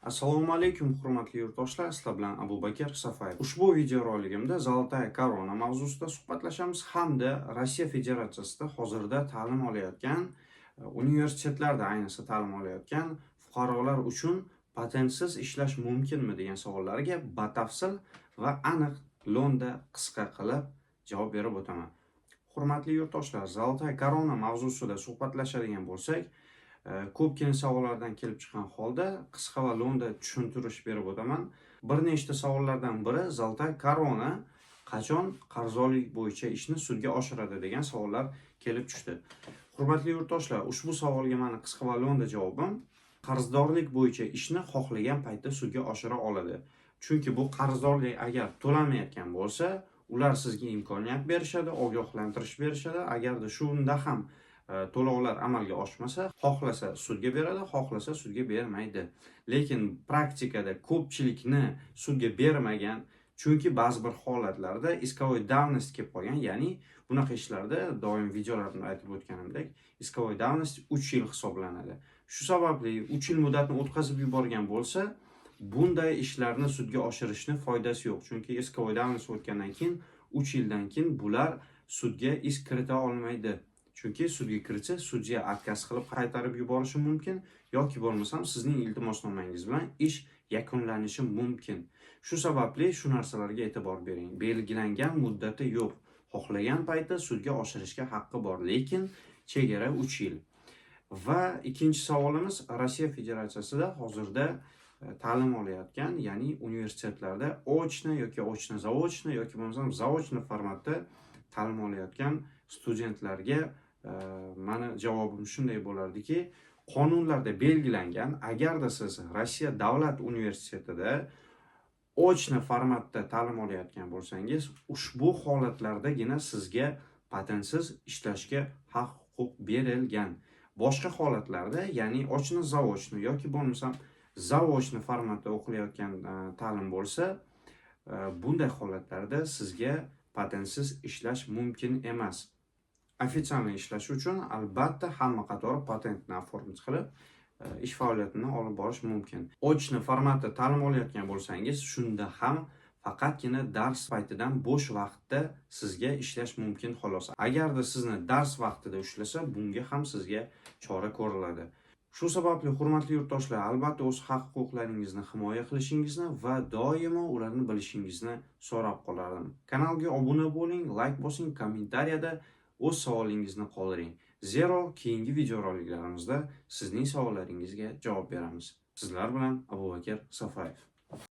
Assalomu alaykum hurmatli yurtdoshlar, sizlar bilan Abubakir Safayev. Ushbu videoroligimda Zolotaya korona mavzusida suhbatlashamiz hamda Rossiya Federatsiyasida hozirda ta'lim olayotgan universitetlarda ayniqsa ta'lim olayotgan fuqarolar uchun patentsiz ishlash mumkinmi degan savollarga batafsil va aniq lo'nda qisqa qilib javob berib o'taman. Hurmatli yurtdoshlar, Zolotaya korona mavzusida suhbatlashadigan bo'lsak, ko'pgina savollardan kelib chiqqan holda qisqa va lo'nda tushuntirish berib o'taman. Bir nechta savollardan biri Zolotaya korona qachon qarzdorlik bo'yicha ishni sudga oshiradi degan savollar kelib tushdi. Hurmatli yurtdoshlar, ushbu savolga meni qisqa va lo'nda javobim qarzdorlik bo'yicha ishni xohlagan paytda sudga oshira oladi. Chunki bu qarzdorlik agar to'lamayotgan bo'lsa, ular sizga imkoniyat berishadi, ogohlantirish berishadi. Agarda shunda ham to'lovlar amalga oshmasa, xohlasa sudga beradi, xohlasa sudga bermaydi. Lekin praktikada ko'pchilikni sudga bermagan, chunki ba'zi bir holatlarda iskovoy davnost kelib qolgan, ya'ni bunaqa ishlarda doim videolarda aytib o'tganimdek, iskovoy davnost 3 yil hisoblanadi. Shu sababli 3 yil muddatni o'tkazib yuborgan bo'lsa, bunday ishlarni sudga oshirishni foydasi yo'q. Chunki iskovoy davnost o'tgandan keyin 3 yildan keyin bular sudga ish kirita olmaydi. Chunki sudga kiritsa, sudya отказ qilib qaytarib yuborishi mumkin yoki bo'lmasam sizning iltimosnomangiz bilan ish yakunlanishi mumkin. Shu sababli shu narsalarga e'tibor bering. Belgilangan muddati yo'q. Xohlagan paytda sudga oshirishga haqqi bor, lekin chegara 3 yil. Va ikkinchi savolimiz, Rossiya Federatsiyasida hozirda ta'lim olayotgan, ya'ni universitetlarda ochno yoki ochno-zaochno yoki bo'lmasam zaochno formatda ta'lim olayotgan studentlarga mani javobim shunday bo'lardiki, qonunlarda belgilangan, agarda siz Rossiya davlat universitetida ochno formatda ta'lim olayotgan bo'lsangiz, ushbu holatlardagina sizga patentsiz ishlashga haq-huquq berilgan. Boshqa holatlarda, ya'ni ochno-zaochno yoki bo'lmasam zaochno formatda o'qilayotgan ta'lim bo'lsa, bunday holatlarda sizga patentsiz ishlash mumkin emas. Ofitsialniy ishlash uchun albatta hamma qatori patentni oformit qilib ish faoliyatini olib borish mumkin. Ochno formatda ta'lim olayotgan bo'lsangiz, shunda ham faqatgina dars paytidan bo'sh vaqtda sizga ishlash mumkin xolos. Agarda sizni dars vaqtida ushlasa, bunga ham sizga chora ko'riladi. Shu sababli hurmatli yurtdoshlar, albatta o'z haq-huquqlaringizni himoya qilishingizni va doimo ularni bilishingizni so'rab qolardim. Kanalga obuna bo'ling, like bosing, kommentariyada o'z savolingizni qoldiring. Zero keyingi videoroliklarimizda sizning savollaringizga javob beramiz. Sizlar bilan Abubakir Safayev.